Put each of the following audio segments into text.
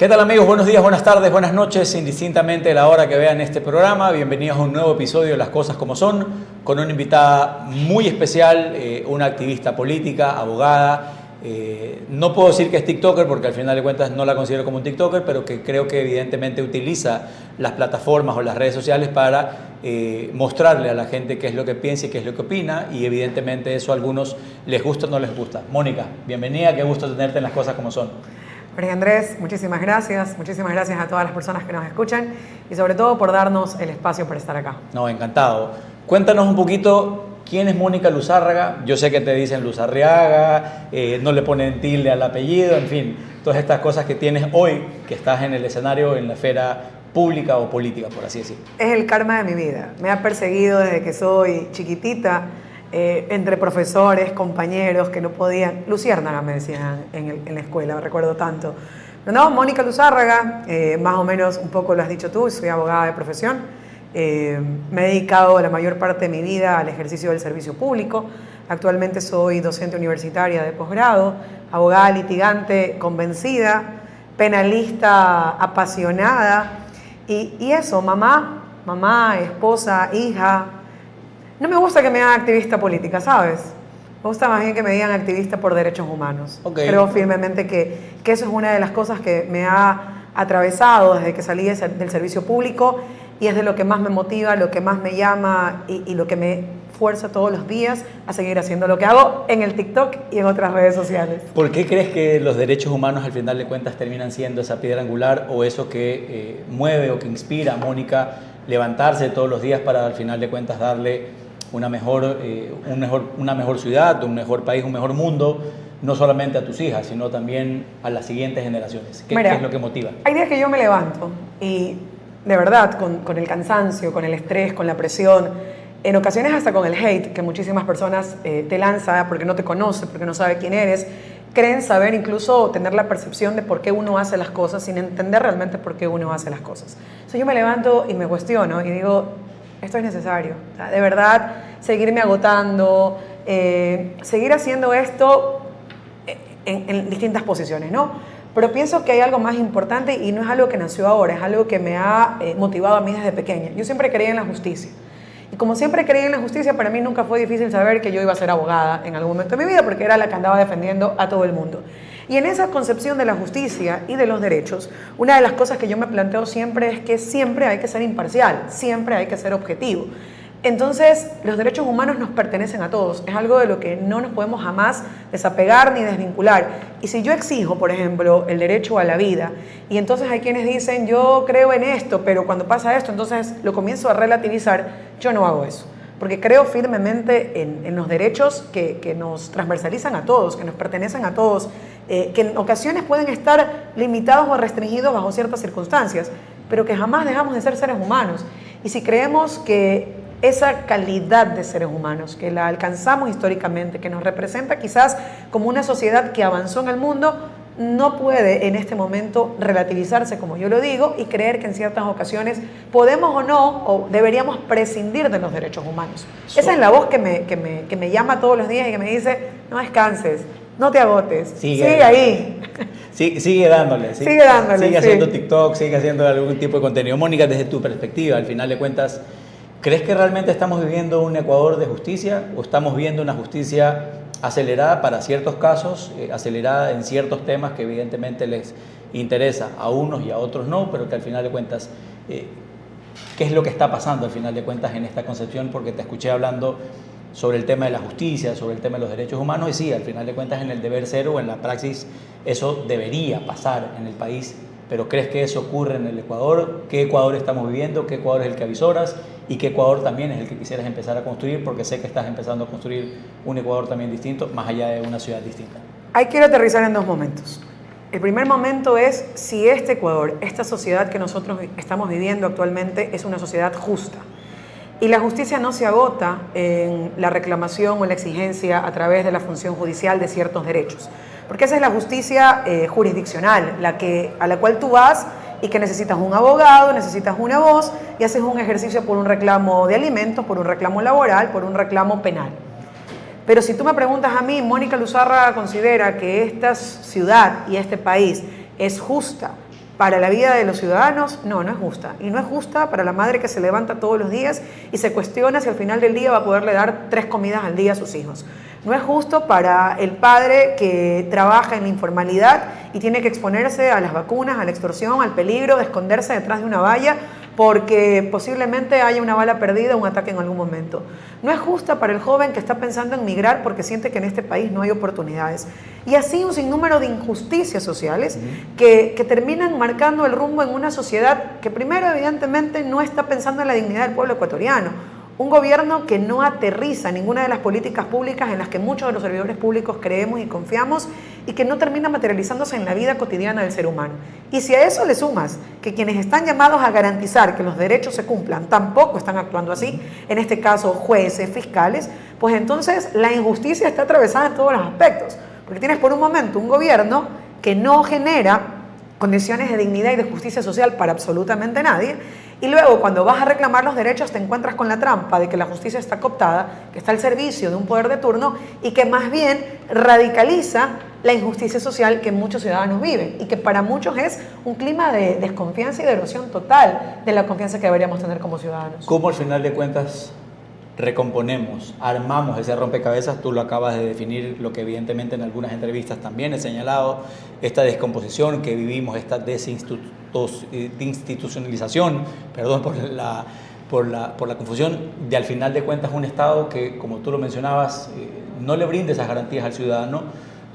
¿Qué tal amigos? Buenos días, buenas tardes, buenas noches, indistintamente la hora que vean este programa. Bienvenidos a un nuevo episodio de Las Cosas Como Son, con una invitada muy especial, una activista política, abogada. No puedo decir que es TikToker porque al final de cuentas no la considero como un TikToker, pero que creo que evidentemente utiliza las plataformas o las redes sociales para mostrarle a la gente qué es lo que piensa y qué es lo que opina, y evidentemente eso a algunos les gusta o no les gusta. Mónica, bienvenida, qué gusto tenerte en Las Cosas Como Son. María Andrés, muchísimas gracias a todas las personas que nos escuchan y sobre todo por darnos el espacio para estar acá. No, encantado. Cuéntanos un poquito quién es Mónica Luzárraga. Yo sé que te dicen Luzarriaga, no le ponen tilde al apellido, en fin, todas estas cosas que tienes hoy, que estás en el escenario, en la esfera pública o política, por así decirlo. Es el karma de mi vida, me ha perseguido desde que soy chiquitita. Entre profesores, compañeros que no podían, Luciérnaga me decían en la escuela, me recuerdo tanto. No, Mónica Luzárraga, más o menos un poco lo has dicho tú, soy abogada de profesión, me he dedicado la mayor parte de mi vida al ejercicio del servicio público. Actualmente soy docente universitaria de posgrado, abogada litigante convencida, penalista apasionada y eso, mamá, esposa, hija. No me gusta que me digan activista política, ¿sabes? Me gusta más bien que me digan activista por derechos humanos. Okay. Creo firmemente que eso es una de las cosas que me ha atravesado desde que salí del servicio público y es de lo que más me motiva, lo que más me llama y lo que me fuerza todos los días a seguir haciendo lo que hago en el TikTok y en otras redes sociales. ¿Por qué crees que los derechos humanos al final de cuentas terminan siendo esa piedra angular o eso que mueve o que inspira a Mónica levantarse todos los días para al final de cuentas darle una mejor ciudad, un mejor país, un mejor mundo, no solamente a tus hijas, sino también a las siguientes generaciones? ¿Qué es lo que motiva? Hay días que yo me levanto y de verdad, con el cansancio, con el estrés, con la presión, en ocasiones hasta con el hate que muchísimas personas te lanzan porque no te conoce, porque no sabe quién eres, creen saber, incluso tener la percepción de por qué uno hace las cosas sin entender realmente por qué uno hace las cosas. Entonces yo me levanto y me cuestiono y digo, esto es necesario, o sea, de verdad, seguirme agotando, seguir haciendo esto en distintas posiciones, ¿no? Pero pienso que hay algo más importante y no es algo que nació ahora, es algo que me ha motivado a mí desde pequeña. Yo siempre creía en la justicia. Y como siempre creí en la justicia, para mí nunca fue difícil saber que yo iba a ser abogada en algún momento de mi vida, porque era la que andaba defendiendo a todo el mundo. Y en esa concepción de la justicia y de los derechos, una de las cosas que yo me planteo siempre es que siempre hay que ser imparcial, siempre hay que ser objetivo. Entonces, los derechos humanos nos pertenecen a todos, es algo de lo que no nos podemos jamás desapegar ni desvincular. Y si yo exijo, por ejemplo, el derecho a la vida, y entonces hay quienes dicen, yo creo en esto, pero cuando pasa esto, entonces lo comienzo a relativizar, yo no hago eso. Porque creo firmemente en los derechos que nos transversalizan a todos, que nos pertenecen a todos, que en ocasiones pueden estar limitados o restringidos bajo ciertas circunstancias, pero que jamás dejamos de ser seres humanos. Y si creemos que esa calidad de seres humanos, que la alcanzamos históricamente, que nos representa quizás como una sociedad que avanzó en el mundo, no puede en este momento relativizarse, como yo lo digo, y creer que en ciertas ocasiones podemos o no, o deberíamos prescindir de los derechos humanos. Esa es la voz que me llama todos los días y que me dice, no descanses, no te agotes, sigue ahí. Sigue dándole. Sigue haciendo TikTok, sigue haciendo algún tipo de contenido. Mónica, desde tu perspectiva, al final de cuentas, ¿crees que realmente estamos viviendo un Ecuador de justicia o estamos viendo una justicia acelerada para ciertos casos, acelerada en ciertos temas que evidentemente les interesa a unos y a otros no, pero que al final de cuentas, ¿qué es lo que está pasando al final de cuentas en esta concepción? Porque te escuché hablando sobre el tema de la justicia, sobre el tema de los derechos humanos, y sí, al final de cuentas en el deber ser o en la praxis eso debería pasar en el país, pero ¿crees que eso ocurre en el Ecuador? ¿Qué Ecuador estamos viviendo? ¿Qué Ecuador es el que avisoras? ¿Y qué Ecuador también es el que quisieras empezar a construir? Porque sé que estás empezando a construir un Ecuador también distinto, más allá de una ciudad distinta. Hay que aterrizar en dos momentos. El primer momento es si este Ecuador, esta sociedad que nosotros estamos viviendo actualmente, es una sociedad justa. Y la justicia no se agota en la reclamación o en la exigencia a través de la función judicial de ciertos derechos. Porque esa es la justicia jurisdiccional, a la cual tú vas y que necesitas un abogado, necesitas una voz y haces un ejercicio por un reclamo de alimentos, por un reclamo laboral, por un reclamo penal. Pero si tú me preguntas a mí, Mónica Luzárraga considera que esta ciudad y este país es justa para la vida de los ciudadanos, no es justa. Y no es justa para la madre que se levanta todos los días y se cuestiona si al final del día va a poderle dar 3 comidas al día a sus hijos. No es justo para el padre que trabaja en la informalidad y tiene que exponerse a las vacunas, a la extorsión, al peligro de esconderse detrás de una valla porque posiblemente haya una bala perdida o un ataque en algún momento. No es justa para el joven que está pensando en migrar porque siente que en este país no hay oportunidades. Y así un sinnúmero de injusticias sociales que terminan marcando el rumbo en una sociedad que primero evidentemente no está pensando en la dignidad del pueblo ecuatoriano. Un gobierno que no aterriza ninguna de las políticas públicas en las que muchos de los servidores públicos creemos y confiamos y que no termina materializándose en la vida cotidiana del ser humano. Y si a eso le sumas que quienes están llamados a garantizar que los derechos se cumplan tampoco están actuando así, en este caso jueces, fiscales, pues entonces la injusticia está atravesada en todos los aspectos. Porque tienes por un momento un gobierno que no genera condiciones de dignidad y de justicia social para absolutamente nadie, y luego cuando vas a reclamar los derechos te encuentras con la trampa de que la justicia está cooptada, que está al servicio de un poder de turno y que más bien radicaliza la injusticia social que muchos ciudadanos viven y que para muchos es un clima de desconfianza y de erosión total de la confianza que deberíamos tener como ciudadanos. ¿Cómo al final de cuentas recomponemos, armamos ese rompecabezas? Tú lo acabas de definir, lo que evidentemente en algunas entrevistas también he señalado, esta descomposición que vivimos, esta desinstitucionalización, perdón por la confusión, de al final de cuentas un Estado que, como tú lo mencionabas, no le brinde esas garantías al ciudadano,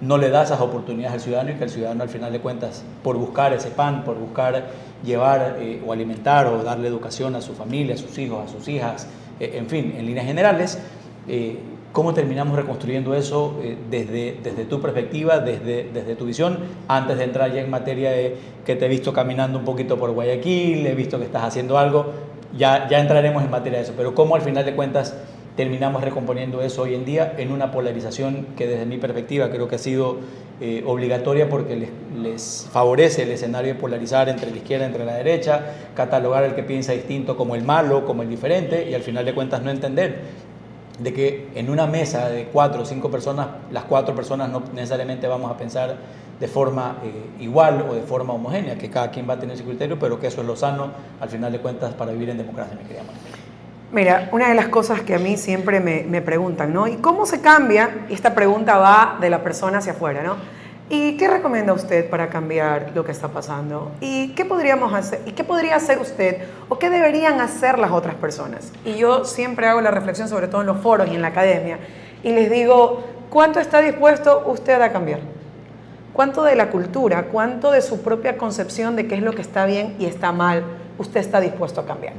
no le da esas oportunidades al ciudadano y que el ciudadano al final de cuentas, por buscar ese pan, por buscar llevar o alimentar o darle educación a su familia, a sus hijos, a sus hijas, en fin, en líneas generales, ¿cómo terminamos reconstruyendo eso desde tu perspectiva, desde tu visión? Antes de entrar ya en materia de que te he visto caminando un poquito por Guayaquil, he visto que estás haciendo algo, ya entraremos en materia de eso, pero ¿cómo al final de cuentas terminamos recomponiendo eso hoy en día en una polarización que desde mi perspectiva creo que ha sido obligatoria porque les favorece el escenario de polarizar entre la izquierda, entre la derecha, catalogar al que piensa distinto como el malo, como el diferente y al final de cuentas no entender de que en una mesa de 4 o 5 personas, las 4 personas no necesariamente vamos a pensar de forma igual o de forma homogénea, que cada quien va a tener su criterio, pero que eso es lo sano al final de cuentas para vivir en democracia, mi querida Mónica. Mira, una de las cosas que a mí siempre me preguntan, ¿no? ¿Y cómo se cambia? Y esta pregunta va de la persona hacia afuera, ¿no? ¿Y qué recomienda usted para cambiar lo que está pasando? ¿Y qué podríamos hacer? ¿Y qué podría hacer usted? ¿O qué deberían hacer las otras personas? Y yo siempre hago la reflexión, sobre todo en los foros y en la academia, y les digo, ¿cuánto está dispuesto usted a cambiar? ¿Cuánto de la concepción, cuánto de su propia concepción de qué es lo que está bien y está mal, usted está dispuesto a cambiar?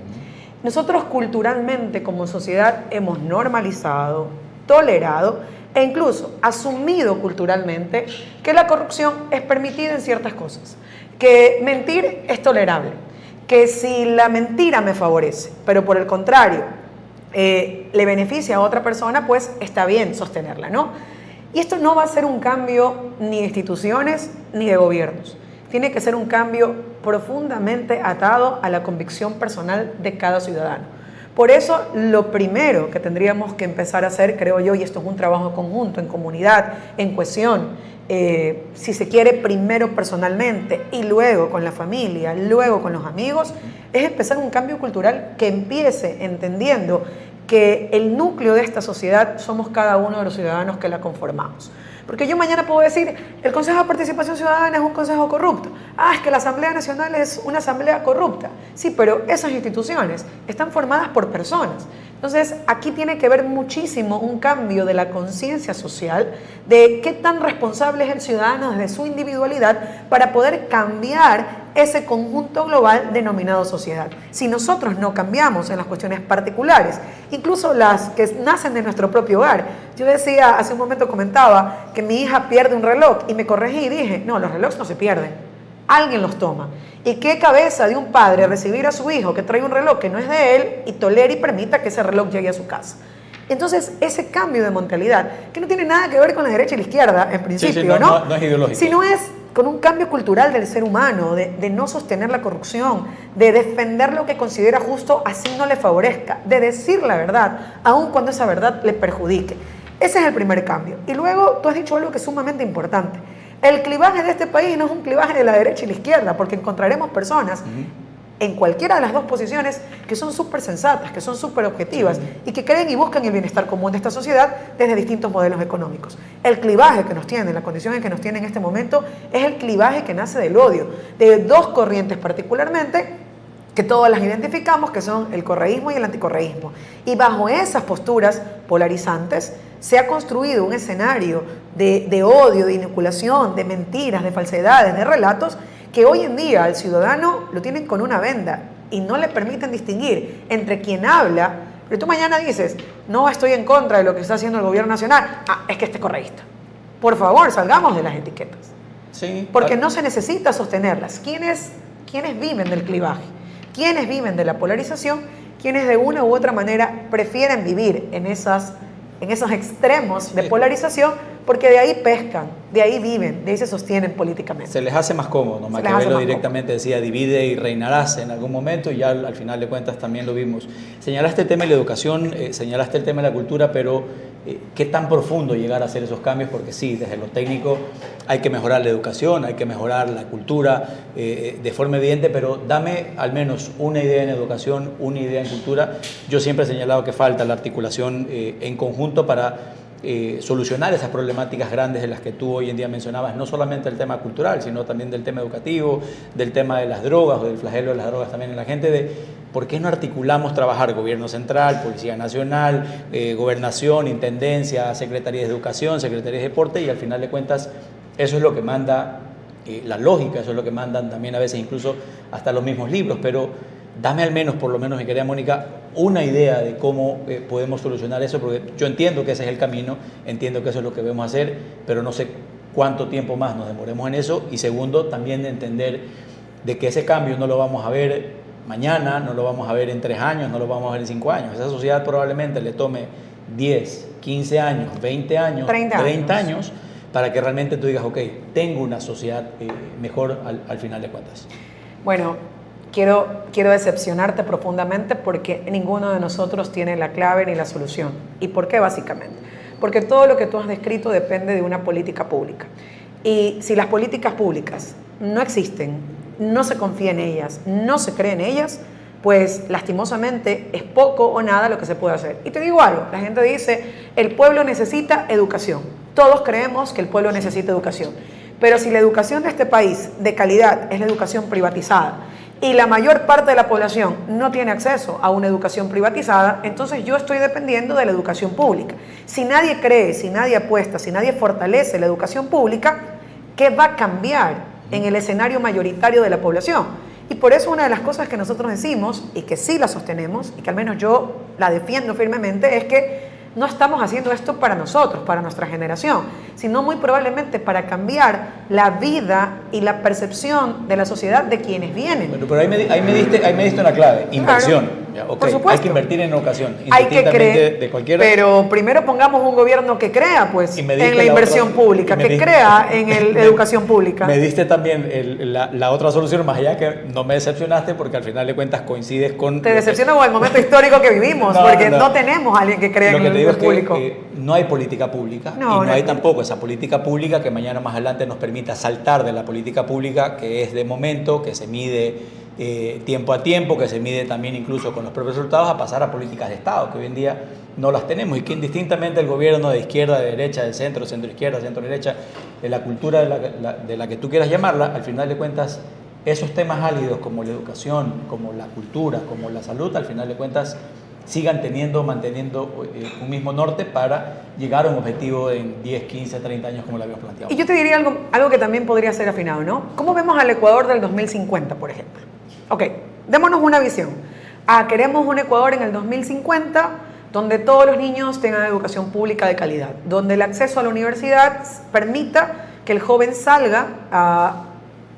Nosotros culturalmente como sociedad hemos normalizado, tolerado e incluso asumido culturalmente que la corrupción es permitida en ciertas cosas, que mentir es tolerable, que si la mentira me favorece, pero por el contrario le beneficia a otra persona, pues está bien sostenerla, ¿no? Y esto no va a ser un cambio ni de instituciones ni de gobiernos. Tiene que ser un cambio profundamente atado a la convicción personal de cada ciudadano. Por eso, lo primero que tendríamos que empezar a hacer, creo yo, y esto es un trabajo conjunto, en comunidad, en cohesión, si se quiere, primero personalmente y luego con la familia, luego con los amigos, es empezar un cambio cultural que empiece entendiendo que el núcleo de esta sociedad somos cada uno de los ciudadanos que la conformamos. Porque yo mañana puedo decir, el Consejo de Participación Ciudadana es un consejo corrupto. Es que la Asamblea Nacional es una asamblea corrupta. Sí, pero esas instituciones están formadas por personas. Entonces, aquí tiene que ver muchísimo un cambio de la conciencia social, de qué tan responsable es el ciudadano desde su individualidad para poder cambiar ese conjunto global denominado sociedad. Si nosotros no cambiamos en las cuestiones particulares, incluso las que nacen de nuestro propio hogar. Yo decía, hace un momento comentaba que mi hija pierde un reloj y me corregí y dije, no, los relojes no se pierden, alguien los toma. ¿Y qué cabeza de un padre recibir a su hijo que trae un reloj que no es de él y tolera y permita que ese reloj llegue a su casa? Entonces, ese cambio de mentalidad, que no tiene nada que ver con la derecha y la izquierda, en principio, no es ideológico, sino es con un cambio cultural del ser humano, de no sostener la corrupción, de defender lo que considera justo así no le favorezca, de decir la verdad, aun cuando esa verdad le perjudique. Ese es el primer cambio. Y luego, tú has dicho algo que es sumamente importante. El clivaje de este país no es un clivaje de la derecha y la izquierda, porque encontraremos personas en cualquiera de las dos posiciones que son súper sensatas, que son súper objetivas y que creen y buscan el bienestar común de esta sociedad desde distintos modelos económicos. El clivaje que nos tiene, la condición en que nos tiene en este momento, es el clivaje que nace del odio, de dos corrientes particularmente, que todas las identificamos, que son el correísmo y el anticorreísmo. Y bajo esas posturas polarizantes se ha construido un escenario de odio, de inoculación, de mentiras, de falsedades, de relatos, que hoy en día al ciudadano lo tienen con una venda y no le permiten distinguir entre quien habla, pero tú mañana dices, no estoy en contra de lo que está haciendo el gobierno nacional, es que este es correísta. Por favor, salgamos de las etiquetas. Sí. Porque no se necesita sostenerlas. ¿Quiénes viven del clivaje? ¿Quiénes viven de la polarización? ¿Quiénes de una u otra manera prefieren vivir en esos extremos de polarización? Porque de ahí pescan, de ahí viven, de ahí se sostienen políticamente. Se les hace más cómodo, ¿no? Maquiavelo directamente decía, divide y reinarás en algún momento, y ya al final de cuentas también lo vimos. Señalaste el tema de la educación, señalaste el tema de la cultura, pero ¿qué tan profundo llegar a hacer esos cambios? Porque sí, desde lo técnico hay que mejorar la educación, hay que mejorar la cultura de forma evidente, pero dame al menos una idea en educación, una idea en cultura. Yo siempre he señalado que falta la articulación en conjunto para solucionar esas problemáticas grandes de las que tú hoy en día mencionabas, no solamente el tema cultural, sino también del tema educativo, del tema de las drogas o del flagelo de las drogas también en la gente, de por qué no articulamos trabajar gobierno central, Policía Nacional, Gobernación, Intendencia, Secretarías de Educación, Secretarías de Deporte, y al final de cuentas eso es lo que manda la lógica, eso es lo que mandan también a veces incluso hasta los mismos libros, pero dame al menos, por lo menos mi querida Mónica, una idea de cómo podemos solucionar eso, porque yo entiendo que ese es el camino, entiendo que eso es lo que debemos hacer, pero no sé cuánto tiempo más nos demoremos en eso, y segundo, también de entender de que ese cambio no lo vamos a ver mañana, no lo vamos a ver en 3 años, no lo vamos a ver en 5 años. Esa sociedad probablemente le tome 10, 15 años, 20 años, 30 años para que realmente tú digas, ok, tengo una sociedad mejor al final de cuentas. Bueno, quiero decepcionarte profundamente porque ninguno de nosotros tiene la clave ni la solución. ¿Y por qué básicamente? Porque todo lo que tú has descrito depende de una política pública. Y si las políticas públicas no existen, no se confía en ellas, no se cree en ellas, pues lastimosamente es poco o nada lo que se puede hacer. Y te digo algo, la gente dice, el pueblo necesita educación. Todos creemos que el pueblo necesita educación. Pero si la educación de este país de calidad es la educación privatizada y la mayor parte de la población no tiene acceso a una educación privatizada, entonces yo estoy dependiendo de la educación pública. Si nadie cree, si nadie apuesta, si nadie fortalece la educación pública, ¿qué va a cambiar en el escenario mayoritario de la población? Y por eso una de las cosas que nosotros decimos, y que sí la sostenemos, y que al menos yo la defiendo firmemente, es que no estamos haciendo esto para nosotros, para nuestra generación, sino muy probablemente para cambiar la vida y la percepción de la sociedad de quienes vienen. Bueno, pero ahí me diste una clave, inversión. Claro. Ya, okay. Por supuesto. Hay que invertir en educación, hay que creer, de cualquier... pero primero pongamos un gobierno que crea pues, en la inversión pública, que crea en la educación pública. Me diste también la otra solución, más allá que no me decepcionaste, porque al final de cuentas coincides con... Te decepciona con el momento histórico que vivimos, porque no tenemos a alguien que crea en el público. No hay política pública y no hay tampoco esa política pública que mañana más adelante nos permita saltar de la política pública que es de momento, que se mide tiempo a tiempo, que se mide también incluso con los propios resultados, a pasar a políticas de Estado, que hoy en día no las tenemos y que indistintamente el gobierno de izquierda, de derecha, de centro, centro-izquierda, centro-derecha, de la cultura de la que tú quieras llamarla, al final de cuentas, esos temas álidos como la educación, como la cultura, como la salud, al final de cuentas, sigan manteniendo un mismo norte para llegar a un objetivo en 10, 15, 30 años como lo habíamos planteado. Y yo te diría algo que también podría ser afinado, ¿no? ¿Cómo vemos al Ecuador del 2050, por ejemplo? Ok, démonos una visión. Queremos un Ecuador en el 2050 donde todos los niños tengan educación pública de calidad, donde el acceso a la universidad permita que el joven salga a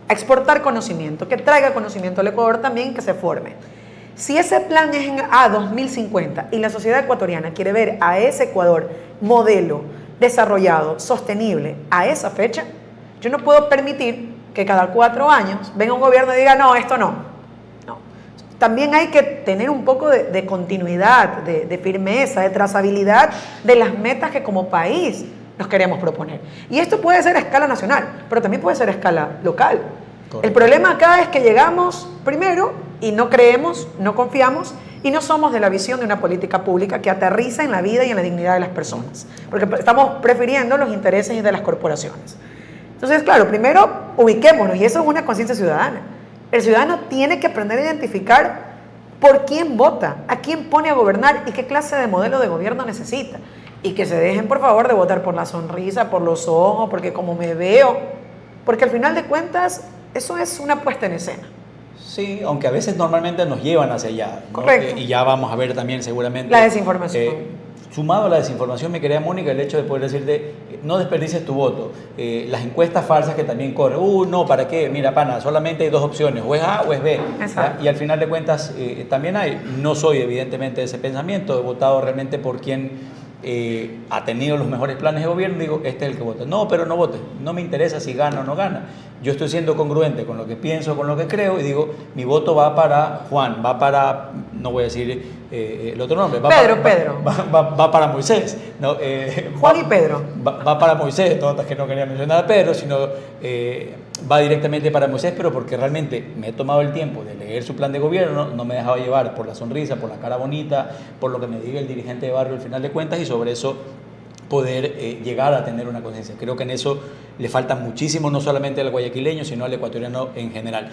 exportar conocimiento, que traiga conocimiento al Ecuador también, que se forme. Si ese plan es a 2050 y la sociedad ecuatoriana quiere ver a ese Ecuador modelo, desarrollado, sostenible, a esa fecha, yo no puedo permitir que cada 4 años venga un gobierno y diga, no, esto no. También hay que tener un poco de continuidad, de firmeza, de trazabilidad de las metas que como país nos queremos proponer. Y esto puede ser a escala nacional, pero también puede ser a escala local. Correcto. El problema acá es que llegamos primero y no creemos, no confiamos y no somos de la visión de una política pública que aterriza en la vida y en la dignidad de las personas, porque estamos prefiriendo los intereses de las corporaciones. Entonces, claro, primero ubiquémonos, y eso es una conciencia ciudadana. El ciudadano tiene que aprender a identificar por quién vota, a quién pone a gobernar y qué clase de modelo de gobierno necesita. Y que se dejen, por favor, de votar por la sonrisa, por los ojos, porque como me veo, porque al final de cuentas eso es una puesta en escena. Sí, aunque a veces normalmente nos llevan hacia allá, ¿no? Correcto. Y ya vamos a ver también seguramente... La desinformación. Sumado a la desinformación, me quería, Mónica, el hecho de poder decirte, no desperdicies tu voto. Las encuestas falsas que también corren, no, ¿para qué? Mira, pana, solamente hay dos opciones, o es A o es B. Y al final de cuentas también hay, no soy evidentemente de ese pensamiento, he votado realmente por quien ha tenido los mejores planes de gobierno, digo, este es el que vota. No, pero no vote, no me interesa si gana o no gana. Yo estoy siendo congruente con lo que pienso, con lo que creo, y digo, mi voto va para Juan, va para, no voy a decir el otro nombre, va para Moisés. ¿No? Juan y Pedro. Va para Moisés, notas que no quería mencionar a Pedro, sino va directamente para Moisés, pero porque realmente me he tomado el tiempo de leer su plan de gobierno, no me he dejado llevar por la sonrisa, por la cara bonita, por lo que me diga el dirigente de barrio al final de cuentas, y sobre eso poder llegar a tener una conciencia. Creo que en eso le falta muchísimo, no solamente al guayaquileño, sino al ecuatoriano en general.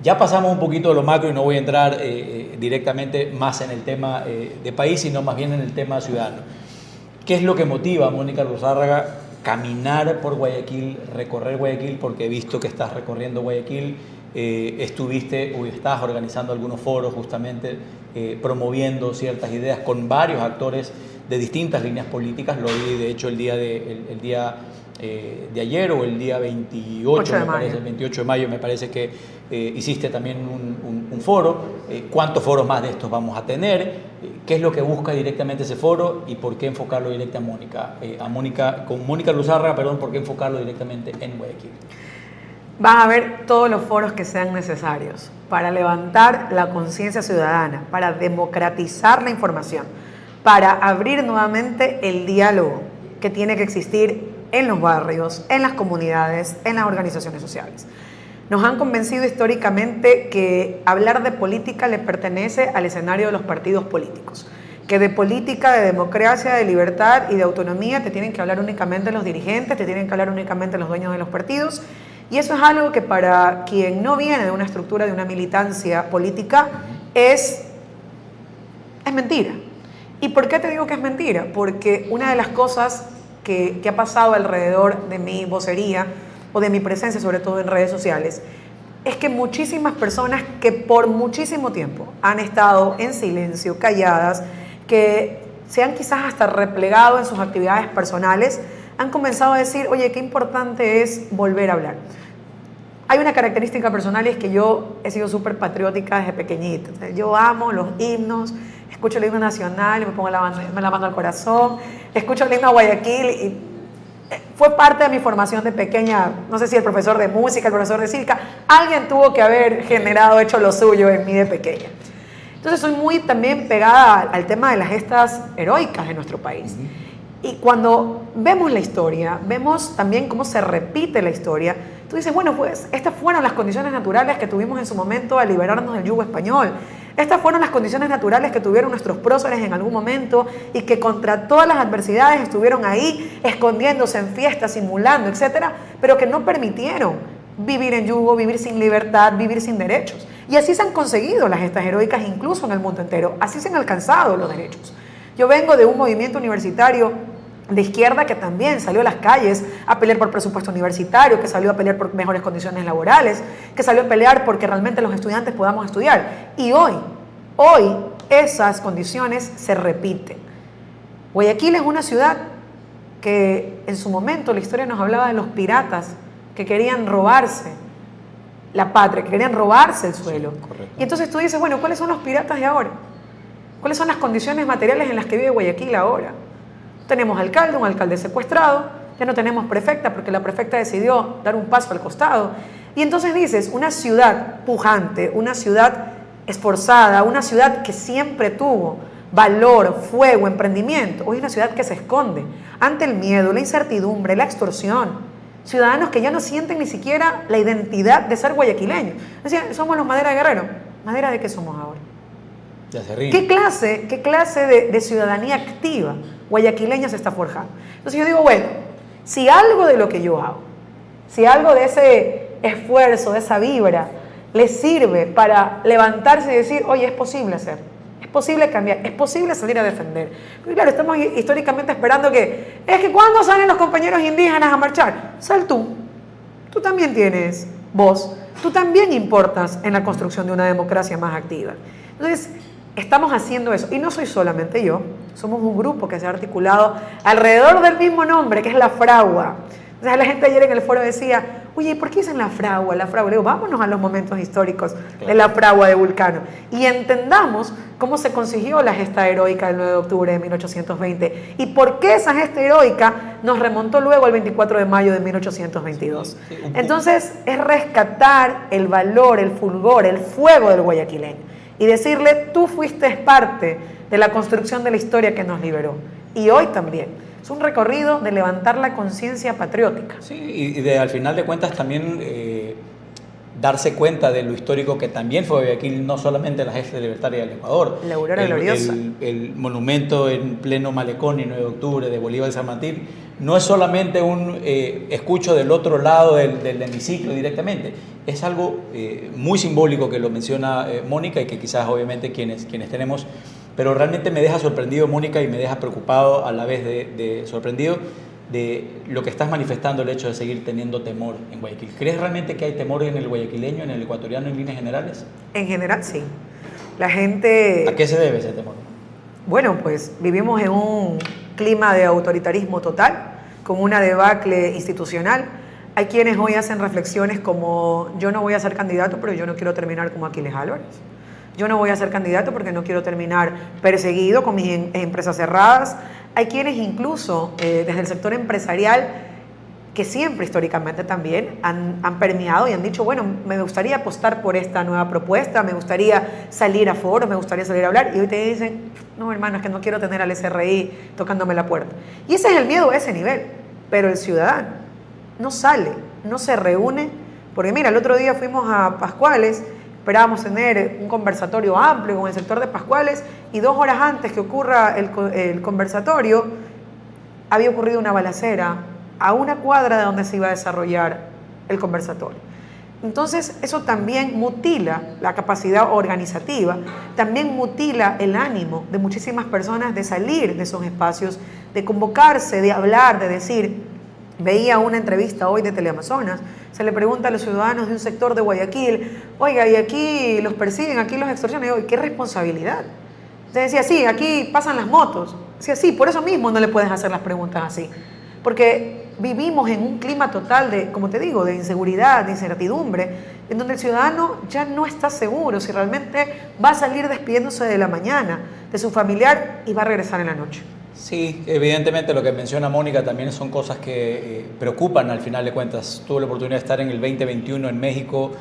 Ya pasamos un poquito de lo macro y no voy a entrar directamente más en el tema de país, sino más bien en el tema ciudadano. ¿Qué es lo que motiva a Mónica Luzárraga caminar por Guayaquil, recorrer Guayaquil? Porque he visto que estás recorriendo Guayaquil, estás organizando algunos foros justamente promoviendo ciertas ideas con varios actores de distintas líneas políticas. Lo vi de hecho el día de ayer o el día 28 de mayo me parece que hiciste también un foro. ¿Cuántos foros más de estos vamos a tener? ¿Qué es lo que busca directamente ese foro y por qué enfocarlo directamente a Mónica? Con Mónica Luzárraga, perdón, ¿por qué enfocarlo directamente en Guayaquil? Van a haber todos los foros que sean necesarios para levantar la conciencia ciudadana, para democratizar la información, para abrir nuevamente el diálogo que tiene que existir en los barrios, en las comunidades, en las organizaciones sociales. Nos han convencido históricamente que hablar de política le pertenece al escenario de los partidos políticos, que de política, de democracia, de libertad y de autonomía te tienen que hablar únicamente los dirigentes, te tienen que hablar únicamente los dueños de los partidos, y eso es algo que para quien no viene de una estructura, de una militancia política, es mentira. ¿Y por qué te digo que es mentira? Porque una de las cosas que ha pasado alrededor de mi vocería o de mi presencia, sobre todo en redes sociales, es que muchísimas personas que por muchísimo tiempo han estado en silencio, calladas, que se han quizás hasta replegado en sus actividades personales, han comenzado a decir, oye, qué importante es volver a hablar. Hay una característica personal y es que yo he sido súper patriótica desde pequeñita. O sea, yo amo los himnos, escucho el himno nacional y me pongo la mano al corazón, escucho el himno a Guayaquil y fue parte de mi formación de pequeña. No sé si el profesor de música, el profesor de cívica, alguien tuvo que haber hecho lo suyo en mí de pequeña. Entonces soy muy también pegada al tema de las gestas heroicas de nuestro país. Y cuando vemos la historia, vemos también cómo se repite la historia, tú dices, bueno, pues estas fueron las condiciones naturales que tuvimos en su momento al liberarnos del yugo español. Estas fueron las condiciones naturales que tuvieron nuestros próceres en algún momento y que contra todas las adversidades estuvieron ahí, escondiéndose en fiestas, simulando, etcétera, pero que no permitieron vivir en yugo, vivir sin libertad, vivir sin derechos. Y así se han conseguido las gestas heroicas incluso en el mundo entero. Así se han alcanzado los derechos. Yo vengo de un movimiento universitario de izquierda que también salió a las calles a pelear por presupuesto universitario, que salió a pelear por mejores condiciones laborales, que salió a pelear porque realmente los estudiantes podamos estudiar. Y hoy esas condiciones se repiten. Guayaquil es una ciudad que en su momento la historia nos hablaba de los piratas que querían robarse la patria, que querían robarse el suelo. Sí, y entonces tú dices, bueno, ¿cuáles son los piratas de ahora? ¿Cuáles son las condiciones materiales en las que vive Guayaquil ahora? Tenemos alcalde, un alcalde secuestrado, ya no tenemos prefecta porque la prefecta decidió dar un paso al costado. Y entonces dices, una ciudad pujante, una ciudad esforzada, una ciudad que siempre tuvo valor, fuego, emprendimiento. Hoy es una ciudad que se esconde ante el miedo, la incertidumbre, la extorsión. Ciudadanos que ya no sienten ni siquiera la identidad de ser guayaquileños. Decían, somos los Madera de Guerrero. ¿Madera de qué somos ahora? Ya se ríe. ¿Qué clase de ciudadanía activa guayaquileña se está forjando? Entonces yo digo, bueno, si algo de lo que yo hago, si algo de ese esfuerzo, de esa vibra, les sirve para levantarse y decir, oye, es posible hacer, es posible cambiar, es posible salir a defender. Porque claro, estamos históricamente esperando que, es que ¿cuándo salen los compañeros indígenas a marchar? Sal tú también tienes voz, tú también importas en la construcción de una democracia más activa. Entonces, estamos haciendo eso, y no soy solamente yo, somos un grupo que se ha articulado alrededor del mismo nombre, que es la Fragua. O sea, la gente ayer en el foro decía, oye, ¿por qué dicen la Fragua? La Fragua. Le digo, vámonos a los momentos históricos de la Fragua de Vulcano y entendamos cómo se consiguió la gesta heroica del 9 de octubre de 1820 y por qué esa gesta heroica nos remontó luego al 24 de mayo de 1822. Entonces, es rescatar el valor, el fulgor, el fuego del guayaquileño y decirle, tú fuiste parte de la construcción de la historia que nos liberó y hoy también. Es un recorrido de levantar la conciencia patriótica. Sí, y al final de cuentas también darse cuenta de lo histórico que también fue Guayaquil, no solamente la gesta libertaria del Ecuador. La aurora gloriosa. El monumento en pleno malecón y 9 de octubre de Bolívar y San Martín no es solamente un escucho del otro lado del hemiciclo directamente, es algo muy simbólico que lo menciona Mónica y que quizás obviamente quienes tenemos. Pero realmente me deja sorprendido, Mónica, y me deja preocupado a la vez de sorprendido de lo que estás manifestando, el hecho de seguir teniendo temor en Guayaquil. ¿Crees realmente que hay temor en el guayaquileño, en el ecuatoriano en líneas generales? En general, sí. La gente... ¿A qué se debe ese temor? Bueno, pues vivimos en un clima de autoritarismo total, con una debacle institucional. Hay quienes hoy hacen reflexiones como, yo no voy a ser candidato, pero yo no quiero terminar como Aquiles Álvarez. Yo no voy a ser candidato porque no quiero terminar perseguido con mis empresas cerradas. Hay quienes incluso desde el sector empresarial que siempre históricamente también han permeado y han dicho, bueno, me gustaría apostar por esta nueva propuesta, me gustaría salir a foros, me gustaría salir a hablar. Y hoy te dicen, no hermano, es que no quiero tener al SRI tocándome la puerta. Y ese es el miedo a ese nivel. Pero el ciudadano no sale, no se reúne. Porque mira, el otro día fuimos a Pascuales. Esperábamos tener un conversatorio amplio con el sector de Pascuales y 2 horas antes que ocurra el conversatorio había ocurrido una balacera a una cuadra de donde se iba a desarrollar el conversatorio. Entonces eso también mutila la capacidad organizativa, también mutila el ánimo de muchísimas personas de salir de esos espacios, de convocarse, de hablar, de decir. Veía una entrevista hoy de Teleamazonas, se le pregunta a los ciudadanos de un sector de Guayaquil, oiga, y aquí los persiguen, aquí los extorsionan, y digo, ¿qué responsabilidad? Entonces decía, sí, aquí pasan las motos. Decía, sí, por eso mismo no le puedes hacer las preguntas así, porque vivimos en un clima total de, como te digo, de inseguridad, de incertidumbre, en donde el ciudadano ya no está seguro si realmente va a salir despidiéndose de la mañana, de su familiar y va a regresar en la noche. Sí, evidentemente lo que menciona Mónica también son cosas que preocupan al final de cuentas. Tuve la oportunidad de estar en el 2021 en México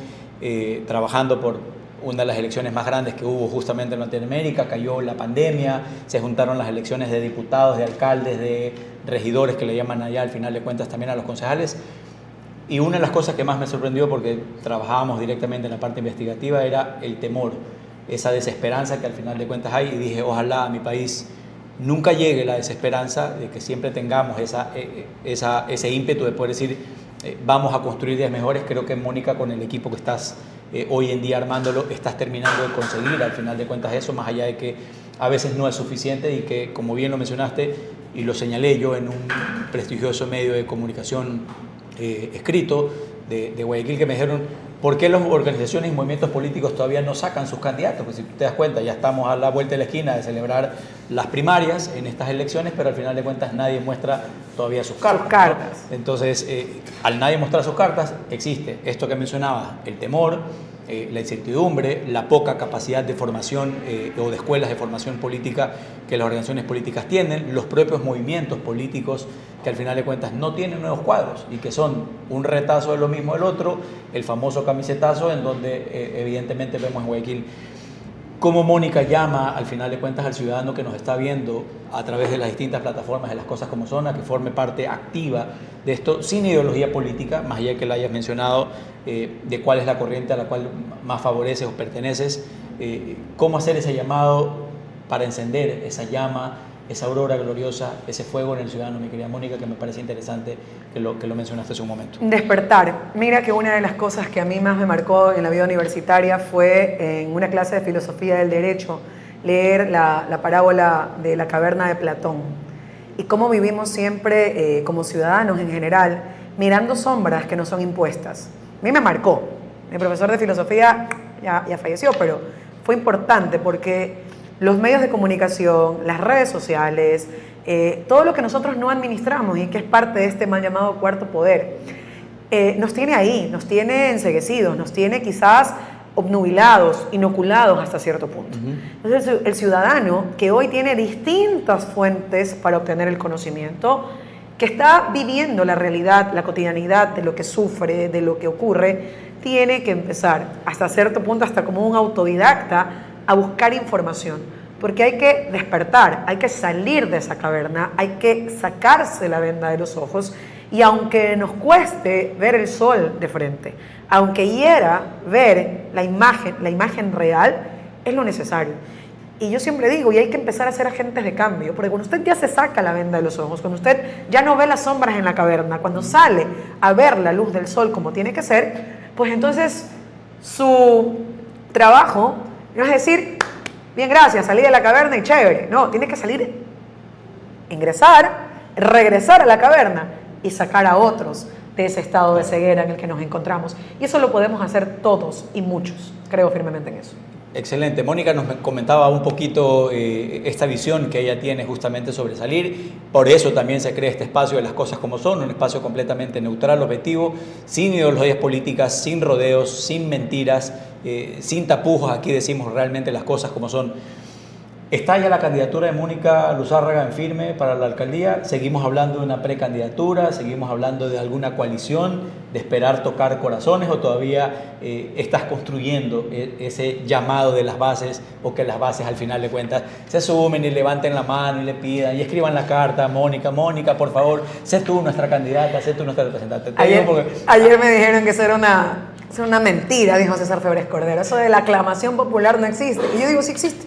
trabajando por una de las elecciones más grandes que hubo justamente en Latinoamérica. Cayó la pandemia, se juntaron las elecciones de diputados, de alcaldes, de regidores que le llaman allá al final de cuentas también a los concejales. Y una de las cosas que más me sorprendió porque trabajábamos directamente en la parte investigativa era el temor, esa desesperanza que al final de cuentas hay y dije, ojalá a mi país nunca llegue la desesperanza de que siempre tengamos ese ímpetu de poder decir vamos a construir días mejores. Creo que Mónica, con el equipo que estás hoy en día armándolo, estás terminando de conseguir al final de cuentas eso, más allá de que a veces no es suficiente y que, como bien lo mencionaste y lo señalé yo en un prestigioso medio de comunicación escrito de Guayaquil, que me dijeron, ¿por qué las organizaciones y movimientos políticos todavía no sacan sus candidatos? Pues si te das cuenta, ya estamos a la vuelta de la esquina de celebrar las primarias en estas elecciones, pero al final de cuentas nadie muestra todavía sus cartas. ¿No? Entonces, al nadie mostrar sus cartas, existe esto que mencionaba, el temor, la incertidumbre, la poca capacidad de formación o de escuelas de formación política que las organizaciones políticas tienen, los propios movimientos políticos que al final de cuentas no tienen nuevos cuadros y que son un retazo de lo mismo del otro, el famoso camisetazo en donde evidentemente vemos en Guayaquil. cómo Mónica llama, al final de cuentas, al ciudadano que nos está viendo a través de las distintas plataformas de Las Cosas Como Son, a que forme parte activa de esto, sin ideología política, más allá que la hayas mencionado, de cuál es la corriente a la cual más favoreces o perteneces, cómo hacer ese llamado para encender esa llama, esa aurora gloriosa, ese fuego en el ciudadano, mi querida Mónica, que me parece interesante que lo mencionaste hace un momento. Despertar. Mira que una de las cosas que a mí más me marcó en la vida universitaria fue en una clase de filosofía del derecho, leer la parábola de la caverna de Platón y cómo vivimos siempre como ciudadanos en general mirando sombras que no son impuestas. A mí me marcó. Mi profesor de filosofía ya falleció, pero fue importante porque los medios de comunicación, las redes sociales, todo lo que nosotros no administramos y que es parte de este mal llamado cuarto poder, nos tiene ahí, nos tiene enceguecidos, nos tiene quizás obnubilados, inoculados hasta cierto punto. Entonces el ciudadano que hoy tiene distintas fuentes para obtener el conocimiento, que está viviendo la realidad, la cotidianidad de lo que sufre, de lo que ocurre, tiene que empezar hasta cierto punto, hasta como un autodidacta, a buscar información, porque hay que despertar, hay que salir de esa caverna, hay que sacarse la venda de los ojos y aunque nos cueste ver el sol de frente, aunque hiera ver la imagen real, es lo necesario. Y yo siempre digo, y hay que empezar a ser agentes de cambio, porque cuando usted ya se saca la venda de los ojos, cuando usted ya no ve las sombras en la caverna, cuando sale a ver la luz del sol como tiene que ser, pues entonces su trabajo no es decir, bien, gracias, salí de la caverna y chévere. No, tiene que salir, ingresar, regresar a la caverna y sacar a otros de ese estado de ceguera en el que nos encontramos. Y eso lo podemos hacer todos y muchos. Creo firmemente en eso. Excelente. Mónica nos comentaba un poquito esta visión que ella tiene justamente sobre salir. Por eso también se crea este espacio de Las Cosas Como Son, un espacio completamente neutral, objetivo, sin ideologías políticas, sin rodeos, sin mentiras, sin tapujos. Aquí decimos realmente las cosas como son. ¿Está ya la candidatura de Mónica Luzárraga en firme para la alcaldía? ¿Seguimos hablando de una precandidatura? ¿Seguimos hablando de alguna coalición? ¿De esperar tocar corazones? ¿O todavía estás construyendo ese llamado de las bases, o que las bases al final de cuentas se sumen y levanten la mano y le pidan y escriban la carta? Mónica, por favor, sé tú nuestra candidata, sé tú nuestra representante. Ayer me dijeron que eso era una mentira, dijo César Febres Cordero. Eso de la aclamación popular no existe. Y yo digo, sí existe.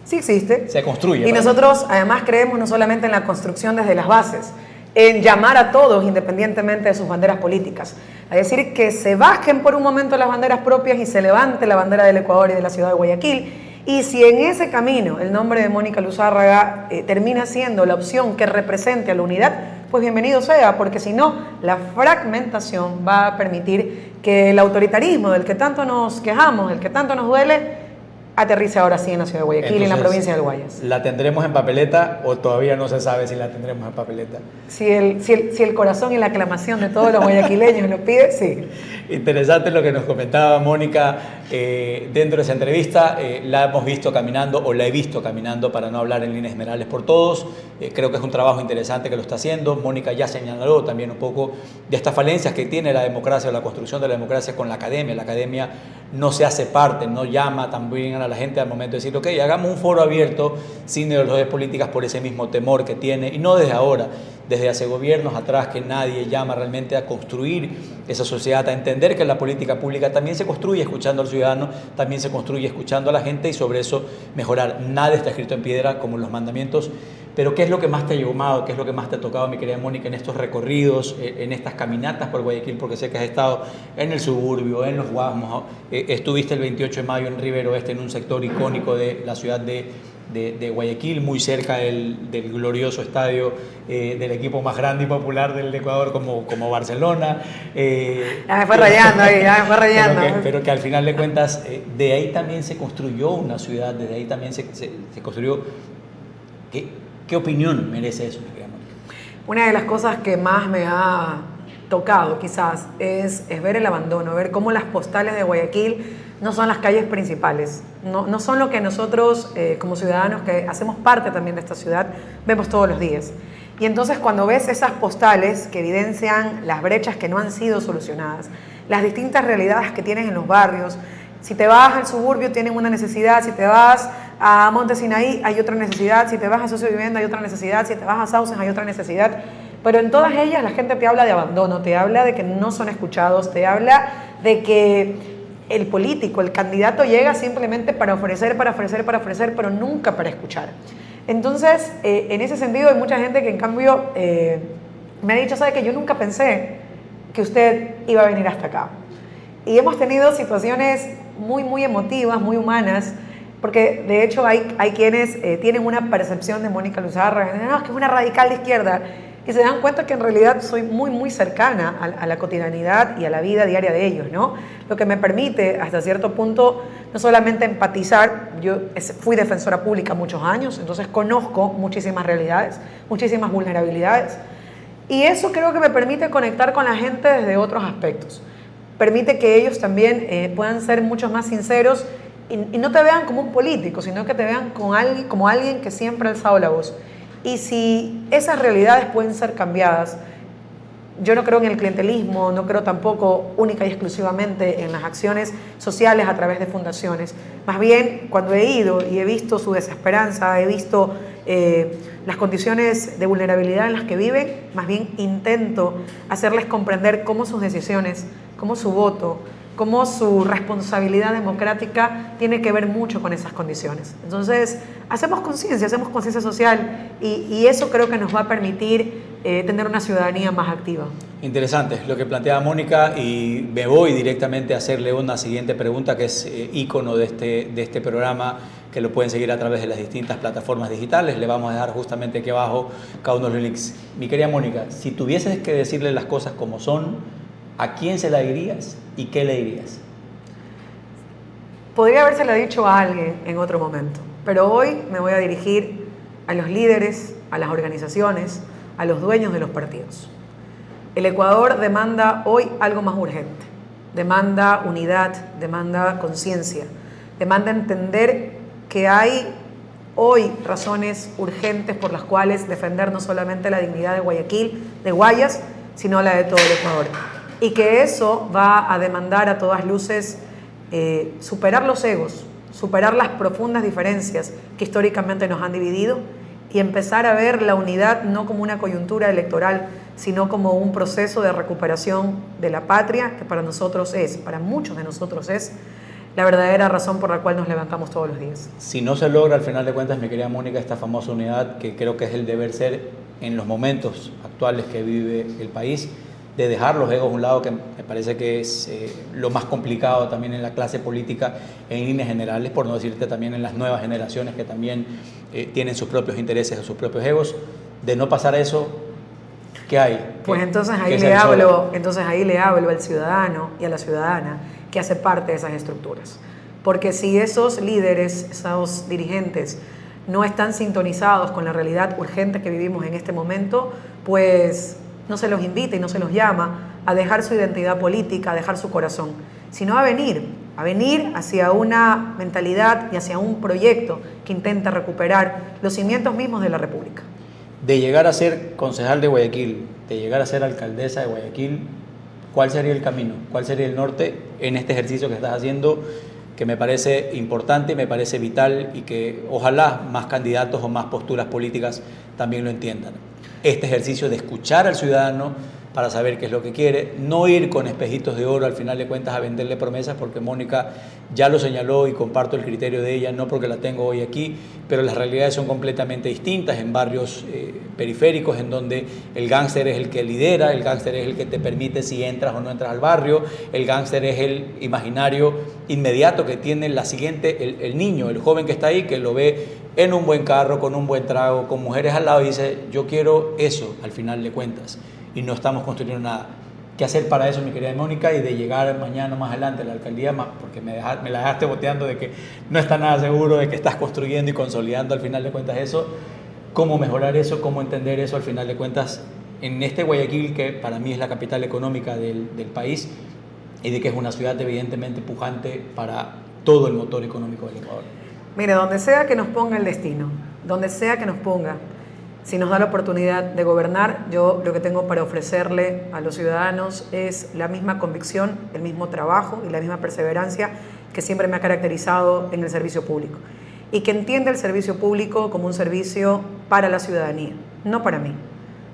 Sí existe. Se construye. Y nosotros además creemos no solamente en la construcción desde las bases, en llamar a todos independientemente de sus banderas políticas. Es decir, que se bajen por un momento las banderas propias y se levante la bandera del Ecuador y de la ciudad de Guayaquil. Y si en ese camino el nombre de Mónica Luzárraga termina siendo la opción que represente a la unidad, pues bienvenido sea, porque si no, la fragmentación va a permitir que el autoritarismo del que tanto nos quejamos, del que tanto nos duele, aterrice ahora sí en la ciudad de Guayaquil. Entonces, y en la provincia del Guayas. ¿La tendremos en papeleta o todavía no se sabe si la tendremos en papeleta? Si el corazón y la aclamación de todos los guayaquileños lo pide, sí. Interesante lo que nos comentaba Mónica dentro de esa entrevista. La hemos visto caminando, o la he visto caminando, para no hablar en líneas generales por todos. Creo que es un trabajo interesante que lo está haciendo. Mónica ya señaló también un poco de estas falencias que tiene la democracia, o la construcción de la democracia con la academia. La academia no se hace parte, no llama también a la gente al momento de decir, ok, hagamos un foro abierto sin ideologías políticas, por ese mismo temor que tiene, y no desde ahora, desde hace gobiernos atrás, que nadie llama realmente a construir esa sociedad, a entender que la política pública también se construye escuchando al ciudadano, también se construye escuchando a la gente, y sobre eso mejorar. Nada está escrito en piedra como los mandamientos. Pero ¿qué es lo que más te ha llamado, qué es lo que más te ha tocado, mi querida Mónica, en estos recorridos, en estas caminatas por Guayaquil? Porque sé que has estado en el suburbio, en los Guasmos, estuviste el 28 de mayo en Rivero Oeste, en un sector icónico de la ciudad de Guayaquil, muy cerca del glorioso estadio del equipo más grande y popular del Ecuador como Barcelona. Ya me fue rayando ahí, ya me fue rayando. Pero que al final de cuentas, de ahí también se construyó una ciudad, desde ahí también se construyó... ¿Qué opinión merece eso? Una de las cosas que más me ha tocado quizás es ver el abandono, ver cómo las postales de Guayaquil no son las calles principales, no son lo que nosotros como ciudadanos que hacemos parte también de esta ciudad vemos todos los días. Y entonces cuando ves esas postales que evidencian las brechas que no han sido solucionadas, las distintas realidades que tienen en los barrios, Si te vas al suburbio tienen una necesidad, si te vas a Monte Sinaí hay otra necesidad, si te vas a Socio Vivienda hay otra necesidad, si te vas a Sauces hay otra necesidad. Pero en todas ellas la gente te habla de abandono, te habla de que no son escuchados, te habla de que el político, el candidato llega simplemente para ofrecer, pero nunca para escuchar. Entonces, en ese sentido hay mucha gente que en cambio me ha dicho, ¿sabe que yo nunca pensé que usted iba a venir hasta acá? Y hemos tenido situaciones muy emotivas, muy humanas, porque de hecho hay quienes tienen una percepción de Mónica Luzarra, no, es que es una radical de izquierda, y se dan cuenta que en realidad soy muy cercana a la cotidianidad y a la vida diaria de ellos, ¿no? Lo que me permite hasta cierto punto no solamente empatizar, yo fui defensora pública muchos años, entonces conozco muchísimas realidades, muchísimas vulnerabilidades, y eso creo que me permite conectar con la gente desde otros aspectos. Permite que ellos también puedan ser mucho más sinceros y no te vean como un político, sino que te vean como alguien que siempre ha alzado la voz. Y si esas realidades pueden ser cambiadas, yo no creo en el clientelismo, no creo tampoco única y exclusivamente en las acciones sociales a través de fundaciones. Más bien, cuando he ido y he visto su desesperanza, he visto las condiciones de vulnerabilidad en las que viven, más bien intento hacerles comprender cómo sus decisiones, cómo su voto, cómo su responsabilidad democrática tiene que ver mucho con esas condiciones. Entonces, hacemos conciencia social y eso creo que nos va a permitir tener una ciudadanía más activa. Interesante lo que plantea Mónica, y me voy directamente a hacerle una siguiente pregunta que es ícono de este programa, que lo pueden seguir a través de las distintas plataformas digitales. Le vamos a dejar justamente aquí abajo cada uno de los links. Mi querida Mónica, si tuvieses que decirle las cosas como son, ¿a quién se la dirías y qué le dirías? Podría habérsela dicho a alguien en otro momento, pero hoy me voy a dirigir a los líderes, a las organizaciones, a los dueños de los partidos. El Ecuador demanda hoy algo más urgente. Demanda unidad, demanda conciencia, demanda entender que hay hoy razones urgentes por las cuales defender no solamente la dignidad de Guayaquil, de Guayas, sino la de todo el Ecuador. Y que eso va a demandar a todas luces superar los egos, superar las profundas diferencias que históricamente nos han dividido y empezar a ver la unidad no como una coyuntura electoral, sino como un proceso de recuperación de la patria, que para nosotros para muchos de nosotros es la verdadera razón por la cual nos levantamos todos los días. Si no se logra, al final de cuentas, mi querida Mónica, esta famosa unidad, que creo que es el deber ser en los momentos actuales que vive el país, de dejar los egos a un lado, que me parece que es lo más complicado también en la clase política en líneas generales, por no decirte también en las nuevas generaciones que también tienen sus propios intereses o sus propios egos. De no pasar eso, ¿qué hay? Pues entonces ahí le hablo al ciudadano y a la ciudadana que hace parte de esas estructuras. Porque si esos líderes, esos dirigentes no están sintonizados con la realidad urgente que vivimos en este momento, pues no se los invita y no se los llama a dejar su identidad política, a dejar su corazón, sino a venir hacia una mentalidad y hacia un proyecto que intenta recuperar los cimientos mismos de la República. De llegar a ser concejal de Guayaquil, de llegar a ser alcaldesa de Guayaquil, ¿cuál sería el camino? ¿Cuál sería el norte en este ejercicio que estás haciendo, que me parece importante, me parece vital y que ojalá más candidatos o más posturas políticas también lo entiendan? Este ejercicio de escuchar al ciudadano para saber qué es lo que quiere, no ir con espejitos de oro al final de cuentas a venderle promesas, porque Mónica ya lo señaló y comparto el criterio de ella, no porque la tengo hoy aquí, pero las realidades son completamente distintas en barrios periféricos, en donde el gángster es el que lidera, el gángster es el que te permite si entras o no entras al barrio, el gángster es el imaginario inmediato que tiene el niño, el joven que está ahí, que lo ve en un buen carro, con un buen trago, con mujeres al lado y dice, yo quiero eso al final de cuentas. Y no estamos construyendo nada. ¿Qué hacer para eso, mi querida Mónica? Y de llegar mañana más adelante a la alcaldía, porque me la dejaste boteando de que no está nada seguro, de que estás construyendo y consolidando al final de cuentas eso. ¿Cómo mejorar eso? ¿Cómo entender eso al final de cuentas en este Guayaquil, que para mí es la capital económica del país y de que es una ciudad evidentemente pujante para todo el motor económico del Ecuador? Mire, donde sea que nos ponga el destino, donde sea que nos ponga, Si nos da la oportunidad de gobernar, yo lo que tengo para ofrecerle a los ciudadanos es la misma convicción, el mismo trabajo y la misma perseverancia que siempre me ha caracterizado en el servicio público. Y que entienda el servicio público como un servicio para la ciudadanía, no para mí.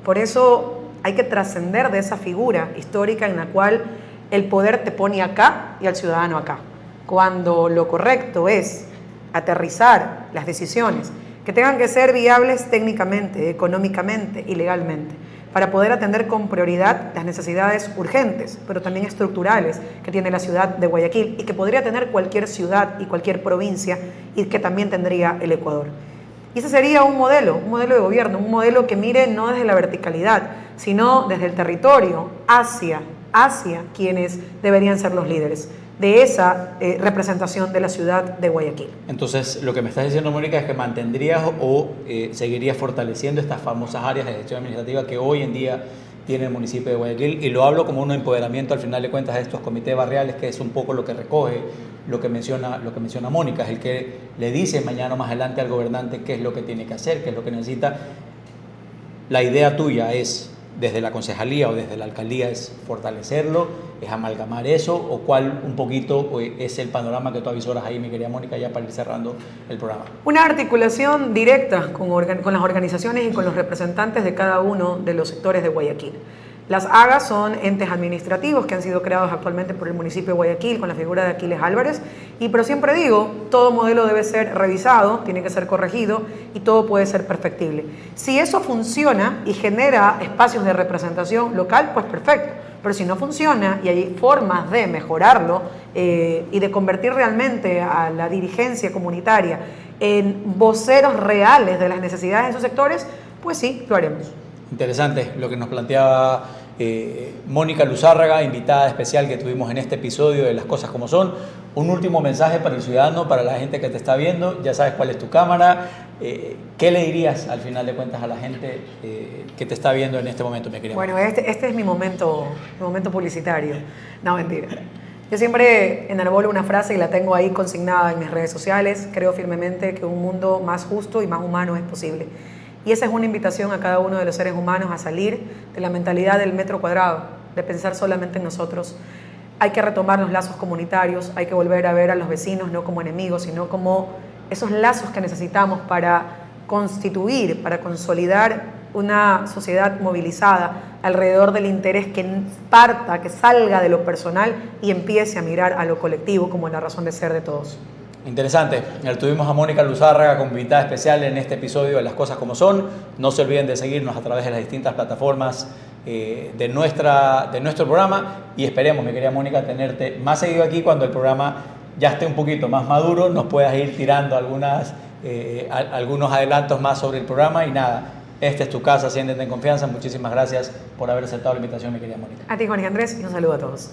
Por eso hay que trascender de esa figura histórica en la cual el poder te pone acá y al ciudadano acá. Cuando lo correcto es aterrizar las decisiones que tengan que ser viables técnicamente, económicamente y legalmente, para poder atender con prioridad las necesidades urgentes, pero también estructurales que tiene la ciudad de Guayaquil y que podría tener cualquier ciudad y cualquier provincia y que también tendría el Ecuador. Y ese sería un modelo de gobierno, un modelo que mire no desde la verticalidad, sino desde el territorio, hacia quienes deberían ser los líderes de esa representación de la ciudad de Guayaquil. Entonces, lo que me estás diciendo, Mónica, es que mantendrías o seguirías fortaleciendo estas famosas áreas de gestión administrativa que hoy en día tiene el municipio de Guayaquil, y lo hablo como un empoderamiento al final de cuentas de estos comités barriales, que es un poco lo que recoge lo que menciona Mónica, es el que le dice mañana o más adelante al gobernante qué es lo que tiene que hacer, qué es lo que necesita. La idea tuya es, desde la concejalía o desde la alcaldía, es fortalecerlo, es amalgamar eso, o cuál un poquito es el panorama que tú avisoras ahí, mi querida Mónica, ya para ir cerrando el programa. Una articulación directa con las organizaciones y con los representantes de cada uno de los sectores de Guayaquil. Las AGAs son entes administrativos que han sido creados actualmente por el municipio de Guayaquil con la figura de Aquiles Álvarez, pero siempre digo, todo modelo debe ser revisado, tiene que ser corregido y todo puede ser perfectible. Si eso funciona y genera espacios de representación local, pues perfecto, pero si no funciona y hay formas de mejorarlo y de convertir realmente a la dirigencia comunitaria en voceros reales de las necesidades de esos sectores, pues sí, lo haremos. Interesante lo que nos planteaba Mónica Luzárraga, invitada especial que tuvimos en este episodio de Las Cosas Como Son. Un último mensaje para el ciudadano, para la gente que te está viendo, ya sabes cuál es tu cámara. ¿Qué le dirías al final de cuentas a la gente que te está viendo en este momento, mi querida? Bueno, este es mi momento publicitario. No, mentira. Yo siempre enarbolo una frase y la tengo ahí consignada en mis redes sociales. Creo firmemente que un mundo más justo y más humano es posible. Y esa es una invitación a cada uno de los seres humanos a salir de la mentalidad del metro cuadrado, de pensar solamente en nosotros. Hay que retomar los lazos comunitarios, hay que volver a ver a los vecinos no como enemigos, sino como esos lazos que necesitamos para constituir, para consolidar una sociedad movilizada alrededor del interés que parta, que salga de lo personal y empiece a mirar a lo colectivo como la razón de ser de todos. Interesante. Tuvimos a Mónica Luzárraga como invitada especial en este episodio de Las Cosas Como Son. No se olviden de seguirnos a través de las distintas plataformas de nuestro programa, y esperemos, mi querida Mónica, tenerte más seguido aquí cuando el programa ya esté un poquito más maduro, nos puedas ir tirando algunos adelantos más sobre el programa. Y nada, esta es tu casa, siéntete en confianza. Muchísimas gracias por haber aceptado la invitación, mi querida Mónica. A ti, Juan y Andrés, y un saludo a todos.